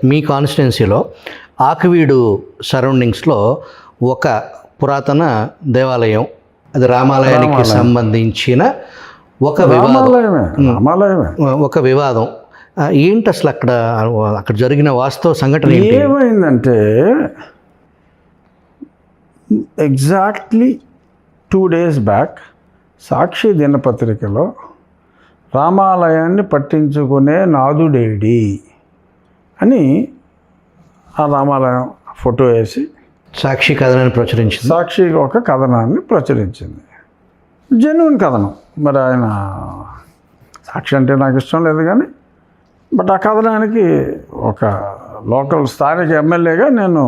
మీ కాన్స్టిట్యున్సీలో ఆకివీడు సరౌండింగ్స్లో ఒక పురాతన దేవాలయం, అది రామాలయానికి సంబంధించిన ఒక వివాదం ఏంటి అసలు? అక్కడ జరిగిన వాస్తవ సంఘటన ఏమైందంటే ఎగ్జాక్ట్లీ 2 days బ్యాక్ సాక్షి దినపత్రికలో రామాలయాన్ని పట్టించుకునే నాదుడేడి అని ఆ రామాలయం ఫోటో వేసి సాక్షి కథనాన్ని ప్రచురించింది. సాక్షి ఒక కథనాన్ని ప్రచురించింది, జెన్యూన్ కథనం. మరి ఆయన సాక్షి అంటే నాకు ఇష్టం లేదు కానీ, బట్ ఆ కథనానికి ఒక లోకల్ స్థానిక ఎమ్మెల్యేగా నేను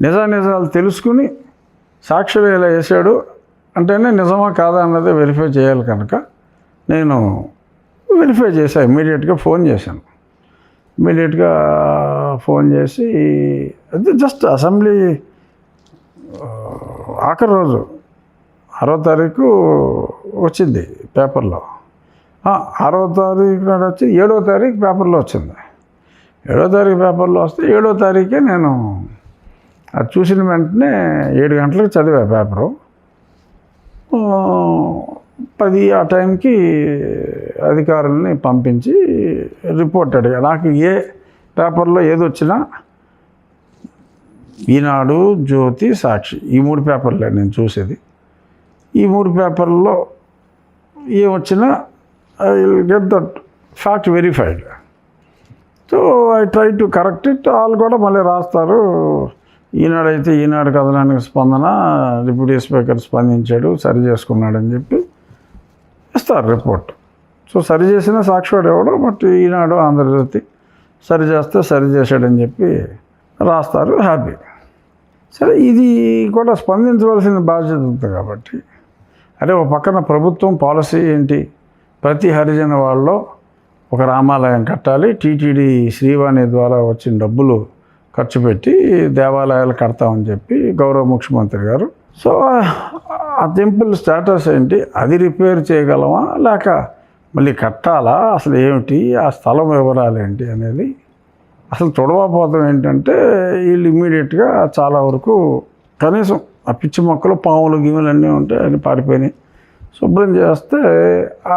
నిజాలు తెలుసుకుని సాక్షి ఇలా వేసాడు అంటేనే నిజమా కాదా అన్నది వెరిఫై చేయాలి కనుక నేను వెరిఫై చేశాను. ఇమ్మీడియట్గా ఫోన్ చేశాను. ఇమ్మీడియట్గా ఫోన్ చేసి అది జస్ట్ అసెంబ్లీ ఆఖరి రోజు 6వ తారీఖు వచ్చింది పేపర్లో. 6వ తారీఖు నాడు వచ్చి 7వ తారీఖు పేపర్లో వచ్చింది. 7వ తారీఖు పేపర్లో వస్తే 7వ తారీఖే నేను అది చూసిన వెంటనే 7 గంటలకు చదివా పేపరు. 10 ఆ టైంకి అధికారులని పంపించి రిపోర్ట్ అడిగా. నాకు ఏ పేపర్లో ఏది వచ్చినా ఈనాడు, జ్యోతి, సాక్షి ఈ 3 పేపర్లే నేను చూసేది. ఈ 3 పేపర్లో ఏం వచ్చినా I will get that fact verified. So I try to correct it. వాళ్ళు కూడా మళ్ళీ రాస్తారు, ఈనాడైతే ఈనాడు కథనానికి స్పందన, డిప్యూటీ స్పీకర్ స్పందించాడు, సరి చేసుకున్నాడని చెప్పి ఇస్తారు రిపోర్ట్. సో సరి చేసిన సాక్షివాడు ఎవడో, బట్ ఈనాడు, ఆంధ్రజ్యోతి సరి చేస్తే సరి చేశాడని చెప్పి రాస్తారు, హ్యాపీ. సరే, ఇది కూడా స్పందించవలసిన బాధ్యత ఉంది కాబట్టి, అరే ఒక పక్కన ప్రభుత్వం పాలసీ ఏంటి, ప్రతి హరిజన వాళ్ళలో ఒక రామాలయం కట్టాలి, టీటీడీ శ్రీవాణి ద్వారా వచ్చిన డబ్బులు ఖర్చు పెట్టి దేవాలయాలు కడతామని చెప్పి గౌరవ ముఖ్యమంత్రి గారు. సో ఆ టెంపుల్ స్టేటస్ ఏంటి, అది రిపేర్ చేయగలమా లేక మళ్ళీ కట్టాలా, అసలు ఏమిటి, ఆ స్థలం వివరాలు ఏంటి అనేది అసలు తొడవపోతాం. ఏంటంటే వీళ్ళు ఇమ్మీడియట్గా చాలా వరకు కనీసం ఆ పిచ్చి మొక్కలు, పాములు, గిములు అన్నీ ఉంటాయి, అన్నీ పారిపోయినాయి. శుభ్రం చేస్తే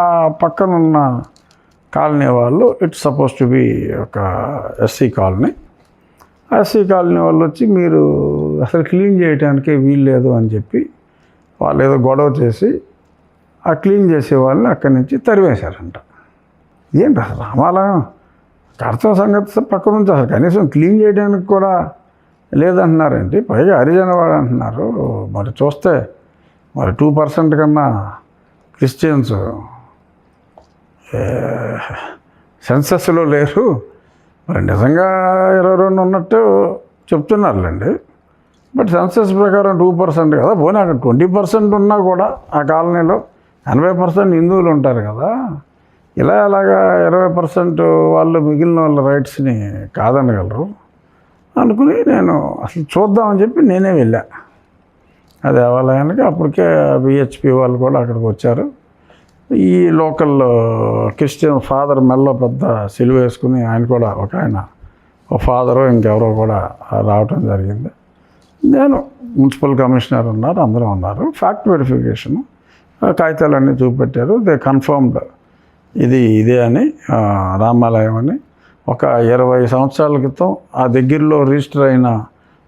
ఆ పక్కనున్న కాలనీ వాళ్ళు, ఇట్స్ సపోజ్ టు బి ఒక ఎస్సీ కాలనీ, ఎస్సీ కాలనీ వాళ్ళు వచ్చి మీరు అసలు క్లీన్ చేయడానికే వీలు లేదు అని చెప్పి వాళ్ళు ఏదో గొడవ చేసి ఆ క్లీన్ చేసే వాళ్ళని అక్కడి నుంచి తరివేశారంట. ఏంటి అసలు రామాలయం కడతాం సంగతి పక్క నుంచి అసలు కనీసం క్లీన్ చేయడానికి కూడా లేదంటున్నారండి. పైగా హరిజనవాడు అంటున్నారు. మరి చూస్తే మరి 2% కన్నా క్రిస్టియన్స్ సెన్సస్లో లేరు. మరి నిజంగా 22 ఉన్నట్టు చెప్తున్నారులేండి, బట్ సెన్సస్ ప్రకారం 2% కదా. పోనీ అక్కడ 20% ఉన్నా కూడా ఆ కాలనీలో 80% హిందువులు ఉంటారు కదా. ఎలాగా 20% వాళ్ళు మిగిలిన వాళ్ళ రైట్స్ని కాదనగలరు అనుకుని నేను అసలు చూద్దామని చెప్పి నేనే వెళ్ళా ఆ దేవాలయానికి. అప్పటికే బిహెచ్పి వాళ్ళు కూడా అక్కడికి వచ్చారు. ఈ లోకల్ క్రిస్టియన్ ఫాదర్ మెల్లో పెద్ద సిలువ వేసుకుని ఆయన కూడా ఒక ఫాదరు ఇంకెవరో కూడా రావటం జరిగింది. నేను మున్సిపల్ కమిషనర్ ఉన్నారు, అందరూ ఉన్నారు. ఫ్యాక్ట్ వెరిఫికేషను కాగితాలన్నీ చూపెట్టారు. దే కన్ఫర్మ్డ్ ఇదే అని, రామాలయం అని. ఒక 20 సంవత్సరాల క్రితం ఆ దగ్గరలో రిజిస్టర్ అయిన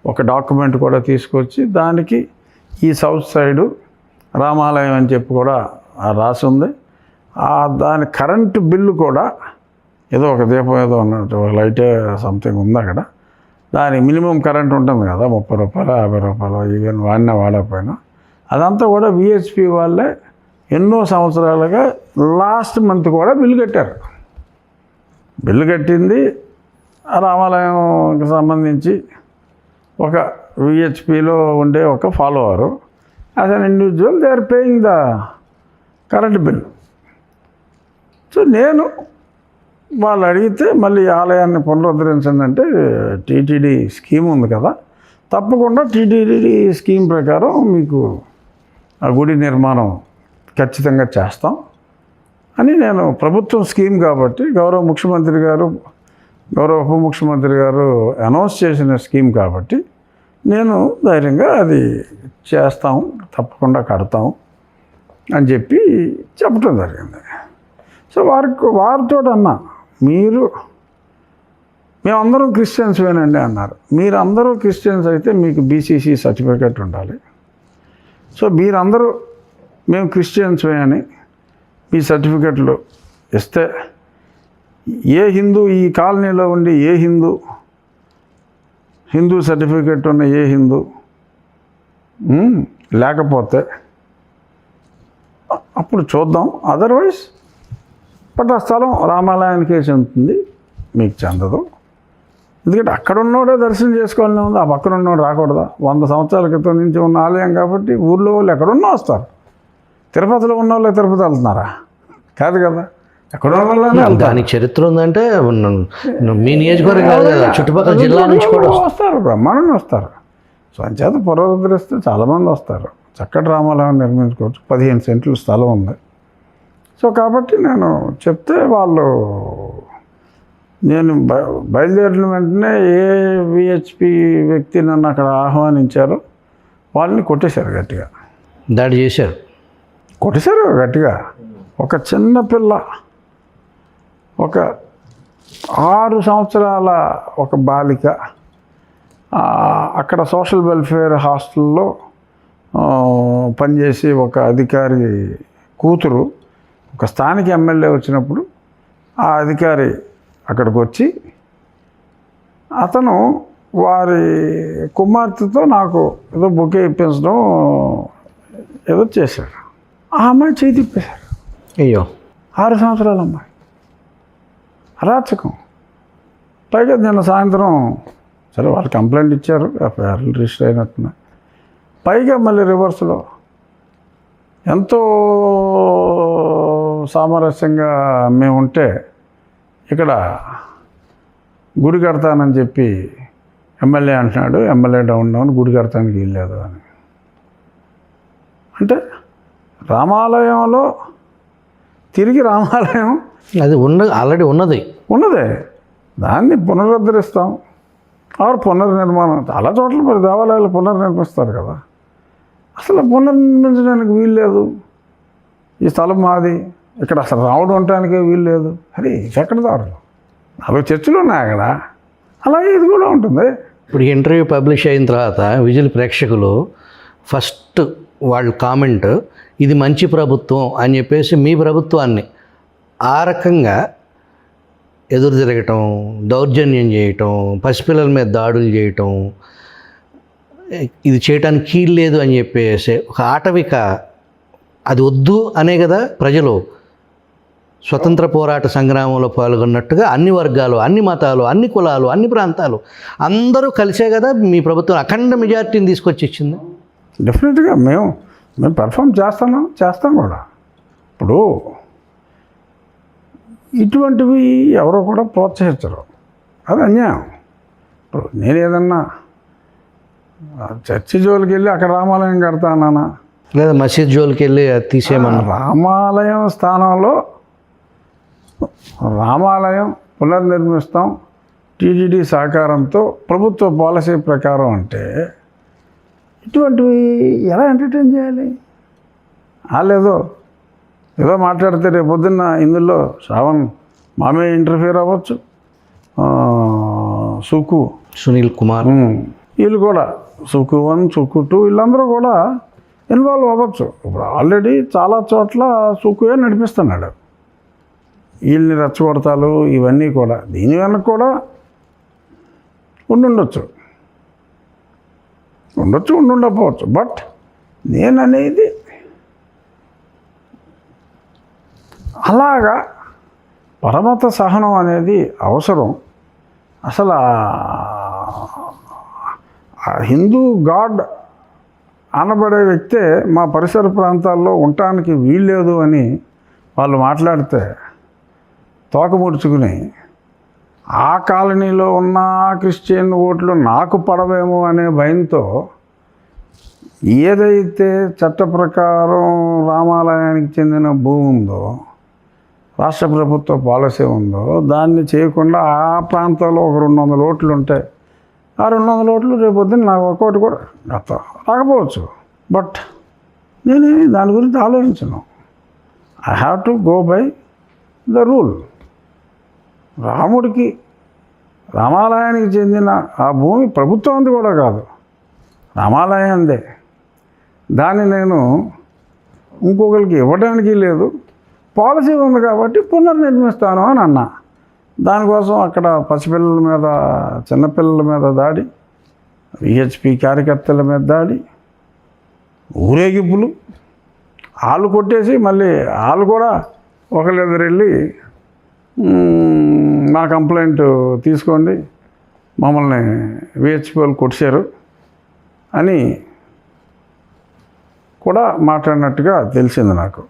ఒక డాక్యుమెంట్ కూడా తీసుకొచ్చి దానికి ఈ సౌత్ సైడు రామాలయం అని చెప్పి కూడా రాసి ఉంది. దాని కరెంటు బిల్లు కూడా ఏదో ఒక దీపం ఏదో ఉన్నట్టు లైటే సంథింగ్ ఉంది అక్కడ. దాని మినిమం కరెంట్ ఉంటుంది కదా, 30 రూపాయలు, 50 రూపాయలు, ఈవెన్ వాడకపోయినా అదంతా కూడా విహెచ్పి వాళ్ళే ఎన్నో సంవత్సరాలుగా లాస్ట్ మంత్ కూడా బిల్లు కట్టారు. బిల్లు కట్టింది రామాలయంకి సంబంధించి ఒక విహెచ్పిలో ఉండే ఒక follower. As an individual they are paying the current bill. So నేను వాళ్ళు అడిగితే మళ్ళీ ఆలయాన్ని పునరుద్ధరించండి అంటే టీటీడీ స్కీమ్ ఉంది కదా, తప్పకుండా టీటీడీ స్కీమ్ ప్రకారం మీకు ఆ గుడి నిర్మాణం ఖచ్చితంగా చేస్తాం అని నేను, ప్రభుత్వం స్కీమ్ కాబట్టి గౌరవ ముఖ్యమంత్రి గారు గౌరవ ఉప ముఖ్యమంత్రి గారు అనౌన్స్ చేసిన స్కీమ్ కాబట్టి నేను ధైర్యంగా అది చేస్తాం, తప్పకుండా కడతాం అని చెప్పి చెప్పడం జరిగింది. సో వారితో అన్నా, మేమందరం క్రిస్టియన్స్వేనండి అన్నారు. మీరందరూ క్రిస్టియన్స్ అయితే మీకు బీసీసీ సర్టిఫికేట్ ఉండాలి. సో మీరందరూ మేము క్రిస్టియన్స్వే అని మీ సర్టిఫికెట్లు ఇస్తే ఏ హిందూ, ఈ కాలనీలో ఉండి ఏ హిందూ సర్టిఫికెట్ ఉన్న ఏ హిందూ లేకపోతే అప్పుడు చూద్దాం. అదర్వైజ్ బట్ ఆ స్థలం రామాలయానికే చెందుతుంది, మీకు చెందదు. ఎందుకంటే అక్కడ ఉన్నోడే దర్శనం చేసుకోవాలని ఉంది, ఆ పక్కన ఉన్నోడు రాకూడదా? 100 సంవత్సరాల క్రితం నుంచి ఉన్న ఆలయం కాబట్టి ఊళ్ళో వాళ్ళు ఎక్కడున్నా వస్తారు. తిరుపతిలో ఉన్న వాళ్ళు తిరుపతి వెళ్తున్నారా? కాదు కదా, ఎక్కడ దానికి చరిత్ర ఉందంటే మీ నియోజకవర్గం కాదు కదా, చుట్టుపక్కల జిల్లా నుంచి కూడా వస్తారు, బ్రహ్మాండంగా వస్తారు. సో అంచేత పునరుద్ధరిస్తే చాలామంది వస్తారు. చక్కటి రామాలయం నిర్మించుకోవచ్చు. 15 సెంట్లు స్థలం ఉంది. సో కాబట్టి నేను చెప్తే వాళ్ళు, నేను బయలుదేరిన వెంటనే ఏ విహెచ్పి వ్యక్తి నన్ను అక్కడ ఆహ్వానించారో వాళ్ళని కొట్టేశారు, గట్టిగా దాడి చేశారు, కొట్టేశారు గట్టిగా. ఒక చిన్న పిల్ల, ఒక 6 సంవత్సరాల ఒక బాలిక, అక్కడ సోషల్ వెల్ఫేర్ హాస్టల్లో పనిచేసి ఒక అధికారి కూతురు, ఒక స్థానిక ఎమ్మెల్యే వచ్చినప్పుడు ఆ అధికారి అక్కడికి వచ్చి అతను వారి కుమార్తెతో నాకు ఏదో బొకే ఇప్పించడం ఏదో చేశాడు. ఆ అమ్మాయి చేయి తిప్పేశారు. అయ్యో, 6 సంవత్సరాల అమ్మాయి, అరాచకం. పైగా నిన్న సాయంత్రం సరే వాళ్ళు కంప్లైంట్ ఇచ్చారు, ఎఫ్ఐఆర్ రిజిస్టర్ అయినట్టున్నా. పైగా మళ్ళీ రివర్స్లో ఎంతో సామరస్యంగా మేము ఉంటే ఇక్కడ గుడి కడతానని చెప్పి ఎమ్మెల్యే అంటున్నాడు, ఎమ్మెల్యే డౌన్ గుడి కడతానికి వీల్లేదు అని. అంటే రామాలయంలో తిరిగి రామాలయం అది ఆల్రెడీ ఉన్నదే, దాన్ని పునరుద్ధరిస్తాం. ఆరు పునర్నిర్మాణం, చాలా చోట్ల మరి దేవాలయాలు పునర్నిర్మిస్తారు కదా. అసలు పునర్నిర్మించడానికి వీలు లేదు. ఈ స్థలం మాది, ఇక్కడ అసలు రావడం ఉండటానికే వీలు లేదు. అరే ఎక్కడ దారులు 4 చర్చిలు ఉన్నాయి అక్కడ, అలాగే ఇది కూడా ఉంటుంది. ఇప్పుడు ఇంటర్వ్యూ పబ్లిష్ అయిన తర్వాత విజువల్ ప్రేక్షకులు ఫస్ట్ వాళ్ళ కామెంట్, ఇది మంచి ప్రభుత్వం అని చెప్పేసి మీ ప్రభుత్వాన్ని ఆ రకంగా ఎదురు తిరగటం, దౌర్జన్యం చేయటం, పసిపిల్లల మీద దాడులు చేయటం, ఇది చేయటానికి కీలు లేదు అని చెప్పేసి ఒక ఆటవిక, అది వద్దు అనే కదా ప్రజలు స్వతంత్ర పోరాట సంగ్రామంలో పాల్గొన్నట్టుగా అన్ని వర్గాలు, అన్ని మతాలు, అన్ని కులాలు, అన్ని ప్రాంతాలు అందరూ కలిసే కదా మీ ప్రభుత్వం అఖండ మెజారిటీని తీసుకొచ్చి ఇచ్చింది. డెఫినెట్గా మేము పెర్ఫామ్ చేస్తాం కూడా. ఇప్పుడు ఇటువంటివి ఎవరో కూడా ప్రోత్సహించరు, అది అన్యాయం. ఇప్పుడు నేను ఏదన్నా చర్చి జోలికి వెళ్ళి అక్కడ రామాలయం కడతానా, లేదా మసీద్ జోలికి వెళ్ళి తీసేయమన్నా, రామాలయం స్థానంలో రామాలయం పునర్నిర్మిస్తాం టీటీడీ సహకారంతో ప్రభుత్వ పాలసీ ప్రకారం అంటే ఇటువంటివి ఎలా ఎంటర్టైన్ చేయాలి? ఏదో మాట్లాడితే రేపు పొద్దున్న ఇందులో శ్రావణ్ మామే ఇంటర్ఫియర్ అవ్వచ్చు, సునీల్ కుమార్ వీళ్ళు కూడా సుకు 1 సుకు 2 వీళ్ళందరూ కూడా ఇన్వాల్వ్ అవ్వచ్చు. ఇప్పుడు ఆల్రెడీ చాలా చోట్ల సుకుయే నడిపిస్తున్నాడు. వీళ్ళని రెచ్చగొడతాలు ఇవన్నీ కూడా దీని వెనక కూడా ఉండుండకపోవచ్చు. బట్ నేననేది అలాగా పరమత సహనం అనేది అవసరం. అసలు హిందూ గాడ్ అనబడే వ్యక్తే మా పరిసర ప్రాంతాల్లో ఉండటానికి వీల్లేదు అని వాళ్ళు మాట్లాడితే తోక ముడుచుకుని ఆ కాలనీలో ఉన్న క్రిస్టియన్ ఓట్లు నాకు పడవేమో అనే భయంతో ఏదైతే చట్ట ప్రకారం రామాలయానికి చెందిన భూమి ఉందో రాష్ట్ర ప్రభుత్వ పాలసీ ఉందో దాన్ని చేయకుండా ఆ ప్రాంతంలో ఒక 200 ఓట్లు ఉంటే ఆ 200 ఓట్లు రేపొద్దున నాకు ఒక్కోటి కూడా రాకపోవచ్చు. బట్ నేనేమి దాని గురించి ఆలోచించను. I have to go by the rule. రాముడికి రామాలయానికి చెందిన ఆ భూమి ప్రభుత్వంది కూడా కాదు, రామాలయందే. దాన్ని నేను ఇంకొకరికి ఇవ్వడానికి లేదు, పాలసీ ఉంది కాబట్టి పునర్నిర్మిస్తాను అని అన్నా. దానికోసం అక్కడ పసిపిల్లల మీద, చిన్నపిల్లల మీద దాడి, విహెచ్పి కార్యకర్తల మీద దాడి, ఊరేగింపులు, వాళ్ళు కొట్టేసి మళ్ళీ వాళ్ళు కూడా ఒకళ్ళెదురు వెళ్ళి మా కంప్లైంట్ తీసుకోండి, మమ్మల్ని విహెచ్పి వాళ్ళు కొట్టారు అని కూడా మాట్లాడినట్టుగా తెలిసింది నాకు.